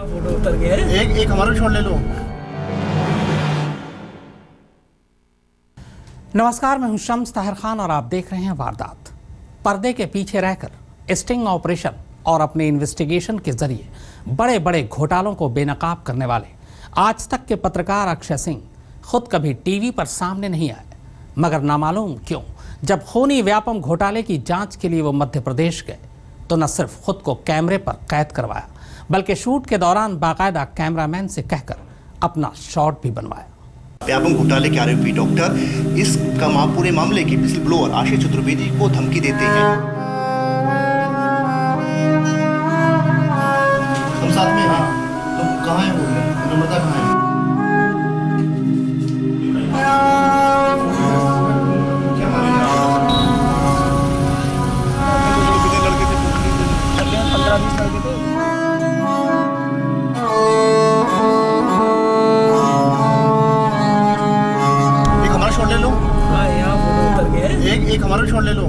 Photo उतर गया है। एक हमारा छोड़ ले लो। नमस्कार, मैं हूं शम्स ताहिर खान और आप देख रहे हैं वारदात। पर्दे के पीछे रहकर स्टिंग ऑपरेशन और अपने इन्वेस्टिगेशन के जरिए बड़े बड़े घोटालों को बेनकाब करने वाले आज तक के पत्रकार अक्षय सिंह खुद कभी टीवी पर सामने नहीं आए, मगर नामालूम क्यों जब खूनी व्यापम घोटाले की जांच के लिए वो मध्य प्रदेश गए तो न सिर्फ खुद को कैमरे पर कैद करवाया बल्कि शूट के दौरान बाकायदा कैमरामैन से कहकर अपना शॉट भी बनवाया। व्यापम घोटाले के आरोपी डॉक्टर इस पूरे मामले के विजिल ब्लोअर आशीष चतुर्वेदी को धमकी देते हैं। तुम साथ में हैं? तुम कहाँ हैं? वो नम्रता कहाँ है? एक हमारा छोड़ ले लो।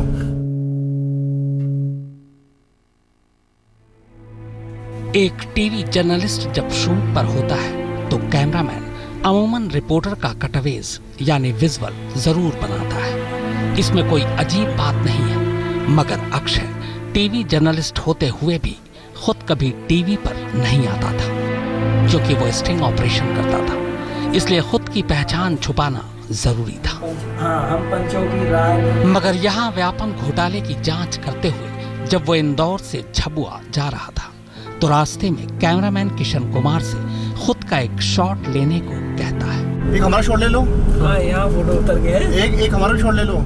एक टीवी जर्नलिस्ट जब शूट पर होता है तो कैमरामैन अमूमन रिपोर्टर का कटअवेज यानी विजुअल जरूर बनाता है। इसमें कोई अजीब बात नहीं है, मगर अक्षय टीवी जर्नलिस्ट होते हुए भी खुद कभी टीवी पर नहीं आता था, क्योंकि वो स्टिंग ऑपरेशन करता था, इसलिए खुद की पहचान छुपाना जरूरी था। हम पंचों की राय। मगर यहाँ व्यापम घोटाले की जांच करते हुए जब वो इंदौर से झबुआ जा रहा था तो रास्ते में कैमरामैन किशन कुमार से खुद का एक शॉट लेने को कहता है। एक हमारा छोड़ ले लो। यहाँ फोटो उतर गया है। एक हमारा छोड़ ले लो।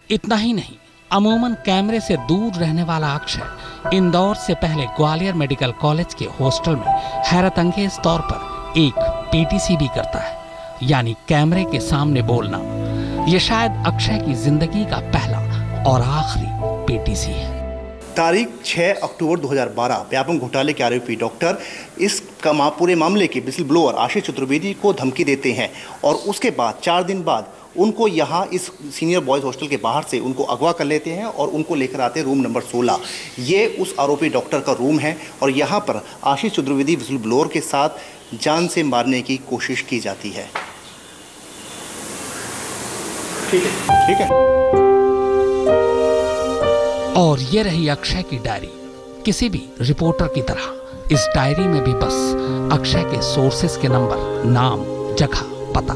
इतना ही नहीं, अमूमन कैमरे से दूर रहने वाला अक्षय इंदौर से पहले ग्वालियर मेडिकल कॉलेज के हॉस्टल में हैरत अंगेज तौर पर एक पीटीसी भी करता है, यानी कैमरे के सामने बोलना। यह शायद अक्षय की जिंदगी का पहला और आखिरी पीटीसी है। तारीख 6 अक्टूबर 2012 व्यापम घोटाले के आरोपी डॉक्टर इस पूरे मामले के विजिल ब्लोअर आशीष चतुर्वेदी को धमकी देते हैं और उसके बाद 4 दिन बाद उनको यहाँ इस सीनियर बॉयज़ हॉस्टल के बाहर से उनको अगवा कर लेते हैं और उनको लेकर आते हैं रूम नंबर 16। ये उस आरोपी डॉक्टर का रूम है और यहाँ पर आशीष चतुर्वेदी विजिल ब्लोअर के साथ जान से मारने की कोशिश की जाती है। ठीक है। और ये रही अक्षय की डायरी। किसी भी रिपोर्टर की तरह इस डायरी में भी बस अक्षय के सोर्सेस के नंबर, नाम, जगह, पता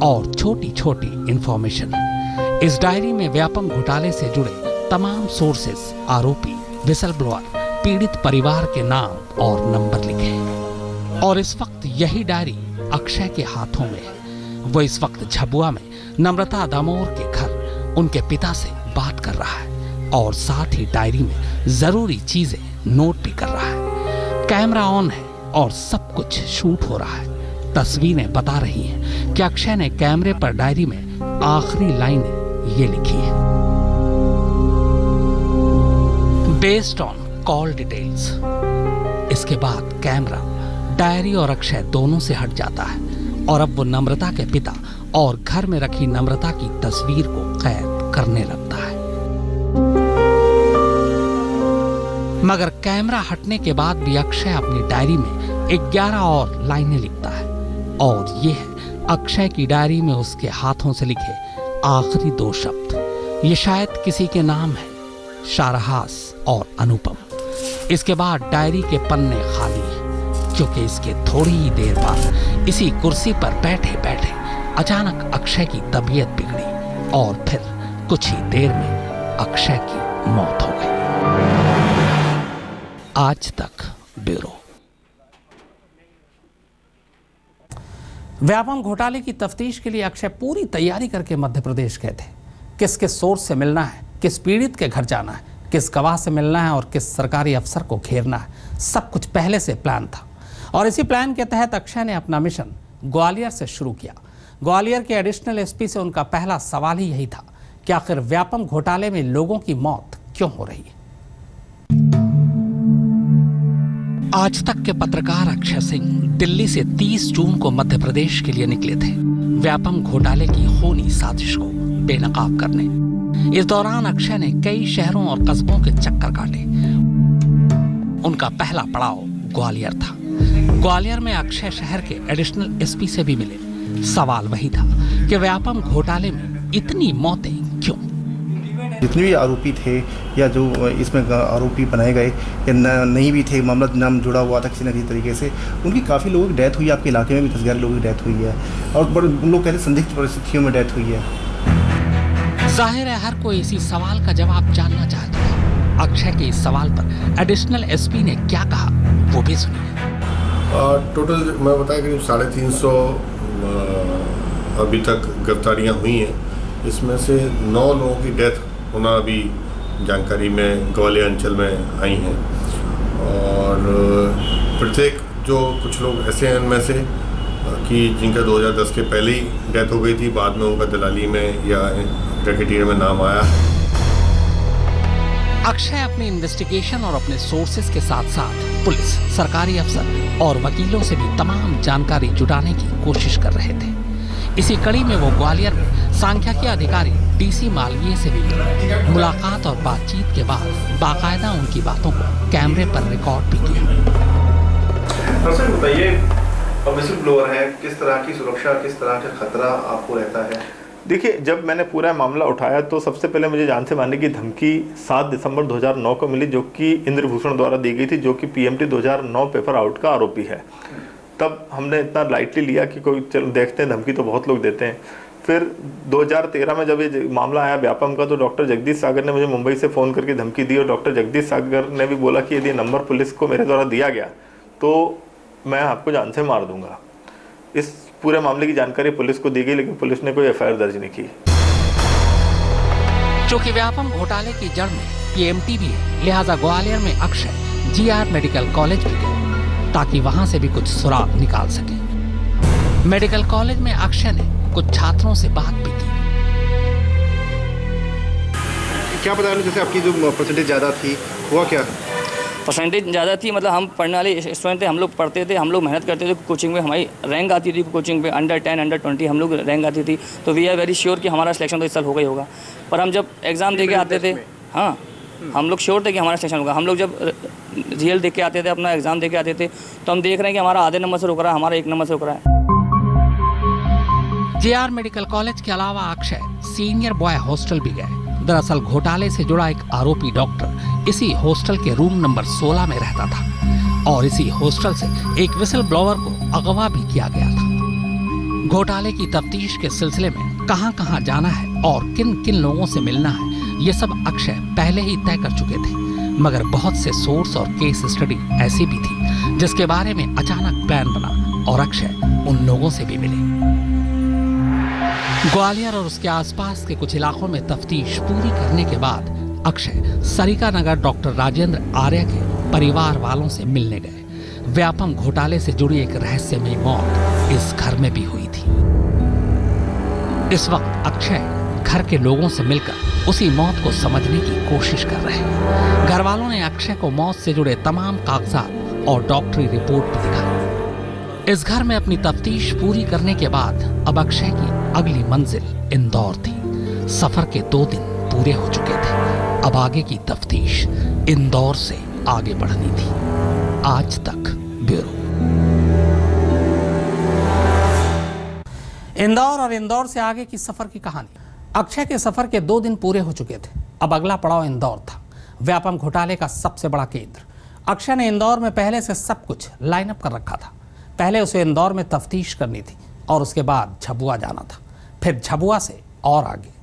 और छोटी छोटी इंफॉर्मेशन है। इस डायरी में व्यापम घोटाले से जुड़े तमाम सोर्सेस, आरोपी, विसल ब्लोअर, पीड़ित परिवार के नाम और नंबर लिखे हैं। और इस वक्त यही डायरी अक्षय के हाथों में है। वो इस वक्त झबुआ में नम्रता दामोर के घर उनके पिता से बात कर रहा है और साथ ही डायरी में जरूरी चीजें नोट भी कर रहा है। कैमरा ऑन है और सब कुछ शूट हो रहा है। तस्वीरें बता रही हैं कि अक्षय ने कैमरे पर डायरी में आखिरी लाइनें ये लिखी है। Based on call details. इसके बाद कैमरा डायरी और अक्षय दोनों से हट जाता है और अब वो नम्रता के पिता और घर में रखी नम्रता की तस्वीर को कैद करने लगता है। मगर कैमरा हटने के बाद भी अक्षय अपनी डायरी में 11 और लाइनें लिखता है और ये है अक्षय की डायरी में उसके हाथों से लिखे आखिरी 2 शब्द। ये शायद किसी के नाम है, शारहास और अनुपम। इसके बाद डायरी के पन्ने खाली हैं, क्योंकि इसके थोड़ी ही देर बाद इसी कुर्सी पर बैठे बैठे अचानक अक्षय की तबीयत बिगड़ी और फिर कुछ ही देर में अक्षय की मौत हो गई। आज तक ब्यूरो। व्यापम घोटाले की तफ्तीश के लिए अक्षय पूरी तैयारी करके मध्य प्रदेश गए थे। किस किस सोर्स से मिलना है, किस पीड़ित के घर जाना है, किस गवाह से मिलना है और किस सरकारी अफसर को घेरना है, सब कुछ पहले से प्लान था। और इसी प्लान के तहत अक्षय ने अपना मिशन ग्वालियर से शुरू किया। ग्वालियर के एडिशनल एसपी से उनका पहला सवाल ही यही था कि आखिर व्यापम घोटाले में लोगों की मौत क्यों हो रही है। आज तक के पत्रकार अक्षय सिंह दिल्ली से 30 जून को मध्य प्रदेश के लिए निकले थे व्यापम घोटाले की खूनी साजिश को बेनकाब करने। इस दौरान अक्षय ने कई शहरों और कस्बों के चक्कर काटे। उनका पहला पड़ाव ग्वालियर था। ग्वालियर में अक्षय शहर के एडिशनल एसपी से भी मिले। सवाल वही था कि व्यापम घोटाले में इतनी मौतें क्यों? जितने भी आरोपी थे या जो इसमें आरोपी बनाए गए या नहीं भी थे, मामला नाम जुड़ा हुआ था किसी न किसी तरीके से, उनकी काफ़ी लोगों की डेथ हुई है। आपके इलाके में भी 10-11 लोगों की डेथ हुई है और बड़े लोग कहते हैं संदिग्ध परिस्थितियों में डेथ हुई है। जाहिर है हर कोई इसी सवाल का जवाब जानना चाहता है। अक्षय के इस सवाल पर एडिशनल एसपी ने क्या कहा वो भी सुनिए। टोटल मैं बताया करीब 350 अभी तक गिरफ्तारियाँ हुई हैं। इसमें से 9 लोगों की डेथ होना अभी जानकारी में ग्वालियर अंचल में आई हैं और प्रत्येक जो कुछ लोग ऐसे हैं इनमें से कि जिनका 2010 के पहले ही डेथ हो गई थी, बाद में उनका दलाली में या रैकेटियर में नाम आया। अक्षय अपनी इन्वेस्टिगेशन और अपने सोर्सेस के साथ साथ पुलिस, सरकारी अफसर और वकीलों से भी तमाम जानकारी जुटाने की कोशिश कर रहे थे। इसी कड़ी में वो ग्वालियर में सांख्यिकी अधिकारी डीसी मालवीय से भी मिले। मुलाकात और बातचीत के बाद बाकायदा उनकी बातों को कैमरे पर रिकॉर्ड भी किया। सर बताइए, विसिल ब्लोअर है, किस तरह की सुरक्षा, किस तरह का खतरा आपको रहता है? देखिए, जब मैंने पूरा मामला उठाया तो सबसे पहले मुझे जान से मारने की धमकी 7 दिसंबर 2009 को मिली, जो कि इंद्रभूषण द्वारा दी गई थी, जो कि पीएमटी 2009 पेपर आउट का आरोपी है। तब हमने इतना लाइटली लिया कि कोई चलो देखते हैं, धमकी तो बहुत लोग देते हैं। फिर 2013 में जब ये मामला आया व्यापम का, तो डॉक्टर जगदीश सागर ने मुझे मुंबई से फ़ोन करके धमकी दी और डॉक्टर जगदीश सागर ने भी बोला कि यदि नंबर पुलिस को मेरे द्वारा दिया गया तो मैं आपको जान से मार दूंगा। इस पूरे मामले की जानकारी पुलिस को दी गई, लेकिन पुलिस ने कोई एफआईआर दर्ज नहीं की। चूंकि व्यापम घोटाले की जड़ में पीएमटी भी है, लिहाजा ग्वालियर में अक्षय जीआर मेडिकल कॉलेज भी गए ताकि वहां से भी कुछ सुराग निकाल सके। मेडिकल कॉलेज में अक्षय ने कुछ छात्रों से बात भी की। क्या बता रहे, जैसे आपकी जो परसेंटेज ज़्यादा थी, हुआ क्या? परसेंटेज ज़्यादा थी, मतलब हम पढ़ने वाले स्टूडेंट थे, हम लोग पढ़ते थे, हम लोग मेहनत करते थे कोचिंग में, हमारी रैंक आती थी कोचिंग पे, अंडर 10 अंडर 20 हम लोग रैंक आती थी। तो वी आर वेरी श्योर कि हमारा सिलेक्शन तो इस साल होगा ही होगा। पर हम जब एग्ज़ाम दे के आते थे, हाँ हम लोग श्योर थे कि हमारा सिलेक्शन होगा। हम लोग जब रिजल्ट दे के आते थे, अपना एग्ज़ाम दे के आते थे, तो हम देख रहे हैं कि हमारा आधे नंबर से रुक रहा है, हमारा 1 नंबर से रुक रहा है। जीआर मेडिकल कॉलेज के अलावा अक्षय सीनियर बॉय हॉस्टल भी गए। दरअसल घोटाले से जुड़ा एक आरोपी डॉक्टर इसी हॉस्टल के रूम नंबर 16 में रहता था और इसी हॉस्टल से एक विसिल ब्लोअर को अगवा भी किया गया था। घोटाले की तफ्तीश के सिलसिले में कहां-कहां जाना है और किन-किन लोगों से मिलना है, ये सब अक्षय पहले ही तय कर चुके थे। मगर बहुत से सोर्स और केस स्टडी ऐसी भी थी जिसके बारे में अचानक प्लान बना और अक्षय उन लोगों से भी मिले। ग्वालियर और उसके आसपास के कुछ इलाकों में तफ्तीश पूरी करने के बाद अक्षय सरिका नगर डॉक्टर राजेंद्र आर्य के परिवार वालों से मिलने गए। व्यापम घोटाले से जुड़ी एक रहस्यमयी मौत इस घर में भी हुई थी। इस वक्त अक्षय घर के लोगों से मिलकर उसी मौत को समझने की कोशिश कर रहे हैं। घर वालों ने अक्षय को मौत से जुड़े तमाम कागजात और डॉक्टरी रिपोर्ट भी दिखाई। इस घर में अपनी तफ्तीश पूरी करने के बाद अब अक्षय की अगली मंजिल इंदौर थी। सफर के 2 दिन पूरे हो चुके थे। अब आगे की तफ्तीश इंदौर से आगे बढ़नी थी। आज तक ब्यूरो। इंदौर और इंदौर से आगे की सफर की कहानी। अक्षय के सफर के 2 दिन पूरे हो चुके थे। अब अगला पड़ाव इंदौर था, व्यापम घोटाले का सबसे बड़ा केंद्र। अक्षय ने इंदौर में पहले से सब कुछ लाइन अप कर रखा था। पहले उसे इंदौर में तफ्तीश करनी थी और उसके बाद झबुआ जाना था, फिर झबुआ से और आगे।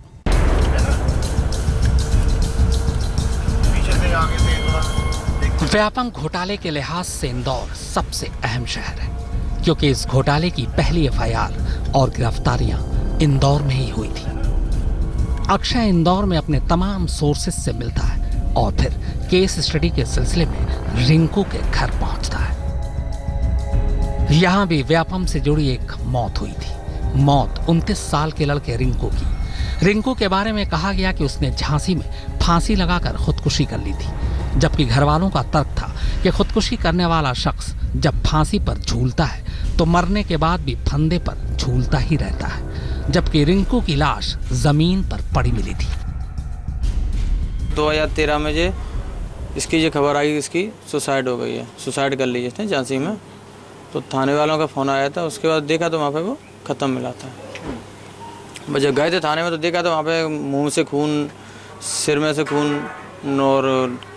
व्यापम घोटाले के लिहाज से इंदौर सबसे अहम शहर है, क्योंकि इस घोटाले की पहली एफआईआर और गिरफ्तारियां इंदौर में ही हुई थी। अक्षय इंदौर में अपने तमाम सोर्सेस से मिलता है और फिर केस स्टडी के सिलसिले में रिंकू के घर पहुंचता है। यहां भी व्यापम से जुड़ी एक मौत हुई थी। मौत 29 साल के लड़के रिंकू की। रिंकू के बारे में कहा गया कि उसने झांसी में फांसी लगाकर खुदकुशी कर ली थी, जबकि घरवालों का तर्क था कि खुदकुशी करने वाला शख्स जब फांसी पर झूलता है तो मरने के बाद भी फंदे पर झूलता ही रहता है, जबकि रिंकू की लाश जमीन पर पड़ी मिली थी। 2013 में जे इसकी ये खबर आई इसकी सुसाइड हो गई है, सुसाइड कर ली है इसने झांसी में। तो थाने वालों का फ़ोन आया था, उसके बाद देखा तो वहाँ पे वो ख़त्म मिला था। जब गए थे थाने में तो देखा तो वहाँ पे मुंह से खून, सिर में से खून और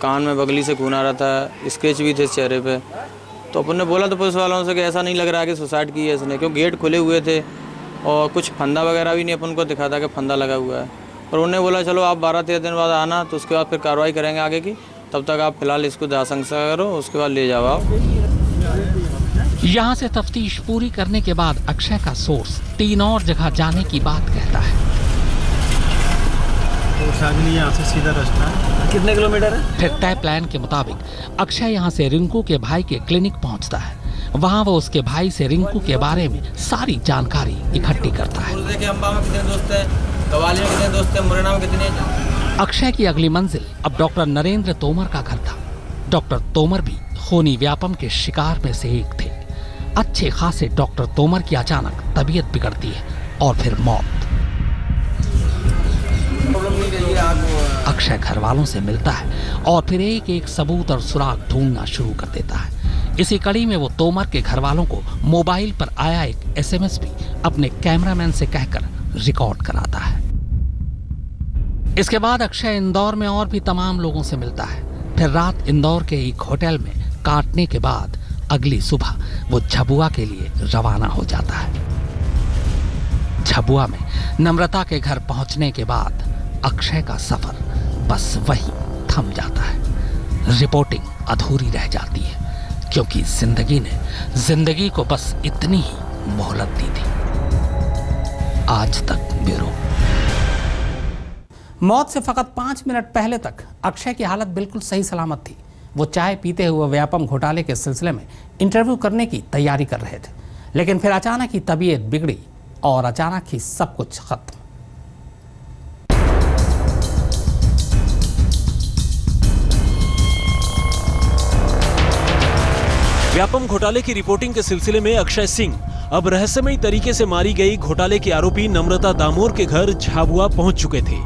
कान में बगली से खून आ रहा था, स्क्रैच भी थे चेहरे पे। तो अपन ने बोला तो पुलिस वालों से कि ऐसा नहीं लग रहा है कि सुसाइड की है इसने, क्योंकि गेट खुले हुए थे और कुछ फंदा वगैरह भी नहीं अपन को दिखा था कि फंदा लगा हुआ है। और उन्होंने बोला चलो आप 12-13 दिन बाद आना, तो उसके बाद फिर कार्रवाई करेंगे आगे की, तब तक आप फिलहाल इसको दाह संस्कार करो, उसके बाद ले जाओ आप। यहाँ से तफ्तीश पूरी करने के बाद अक्षय का सोर्स 3 और जगह जाने की बात कहता है। यहाँ से सीधा रास्ता है, कितने किलोमीटर है? फिर तय प्लान के मुताबिक अक्षय यहाँ से रिंकू के भाई के क्लिनिक पहुँचता है। वहाँ वो उसके भाई से रिंकू के बारे में सारी जानकारी इकट्ठी करता है। अम्बा में कितने दोस्त हैं, कवाली में कितने दोस्त हैं, मुरैना में कितने? अक्षय की अगली मंजिल अब डॉक्टर नरेंद्र तोमर का घर था। डॉक्टर तोमर भी खूनी व्यापम के शिकार में से एक थे। अच्छे खासे डॉक्टर तोमर की अचानक तबीयत बिगड़ती है और फिर मौत। अक्षय घर वालों से मिलता है और फिर एक एक सबूत और सुराग ढूंढना शुरू कर देता है। इसी कड़ी में वो तोमर के घर वालों को मोबाइल पर आया एक SMS भी अपने कैमरामैन से कहकर रिकॉर्ड कराता है। इसके बाद अक्षय इंदौर में और भी तमाम लोगों से मिलता है। फिर रात इंदौर के एक होटल में काटने के बाद अगली सुबह वो झबुआ के लिए रवाना हो जाता है। झबुआ में नम्रता के घर पहुंचने के बाद अक्षय का सफर बस वहीं थम जाता है। रिपोर्टिंग अधूरी रह जाती है क्योंकि जिंदगी ने जिंदगी को बस इतनी ही मोहलत दी थी। आज तक ब्यूरो। मौत से फकत 5 मिनट पहले तक अक्षय की हालत बिल्कुल सही सलामत थी। वो चाय पीते हुए व्यापम घोटाले के सिलसिले में इंटरव्यू करने की तैयारी कर रहे थे, लेकिन फिर अचानक ही तबीयत बिगड़ी और अचानक ही सब कुछ खत्म। व्यापम घोटाले की रिपोर्टिंग के सिलसिले में अक्षय सिंह अब रहस्यमयी तरीके से मारी गई घोटाले के आरोपी नम्रता दामोर के घर झाबुआ पहुंच चुके थे।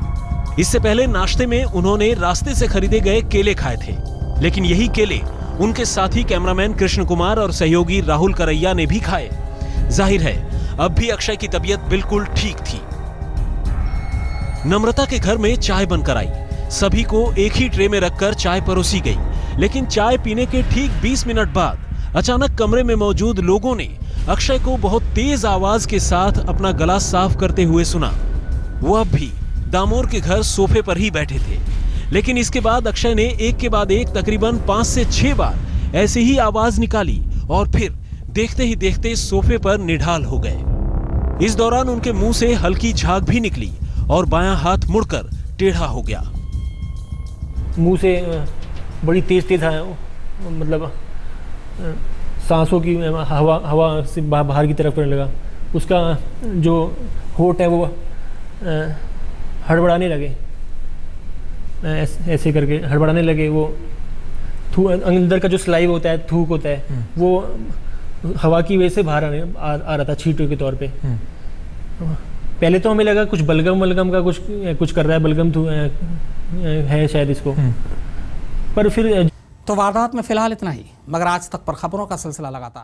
इससे पहले नाश्ते में उन्होंने रास्ते से खरीदे गए केले खाए थे, लेकिन यही केले उनके साथी कैमरामैन कृष्ण कुमार और सहयोगी राहुल करैया ने भी खाए। जाहिर है अब भी अक्षय की तबीयत बिल्कुल ठीक थी। नम्रता के घर में चाय बनकर आई। सभी को एक ही ट्रे में रखकर चाय परोसी गई, लेकिन चाय पीने के ठीक 20 मिनट बाद अचानक कमरे में मौजूद लोगों ने अक्षय को बहुत तेज आवाज के साथ अपना गला साफ करते हुए सुना। वो अब भी दामोर के घर सोफे पर ही बैठे थे, लेकिन इसके बाद अक्षय ने एक के बाद एक तकरीबन 5 से 6 बार ऐसे ही आवाज निकाली और फिर देखते ही देखते सोफे पर निढाल हो गए। इस दौरान उनके मुंह से हल्की झाग भी निकली और बायां हाथ मुड़कर टेढ़ा हो गया। मुंह से बड़ी तेज मतलब सांसों की हवा से बाहर की तरफ पड़ने लगा। उसका जो होठ है वो हड़बड़ाने लगे, ऐसे करके हड़बड़ाने लगे। वो अंदर का जो स्लाइव होता है, थूक होता है, वो हवा की वजह से बाहर आ रहा था छींटों के तौर पे। पहले तो हमें लगा कुछ बलगम का कुछ कर रहा है, बलगम है शायद इसको, पर फिर तो वारदात में फिलहाल इतना ही, मगर आज तक पर खबरों का सिलसिला लगातार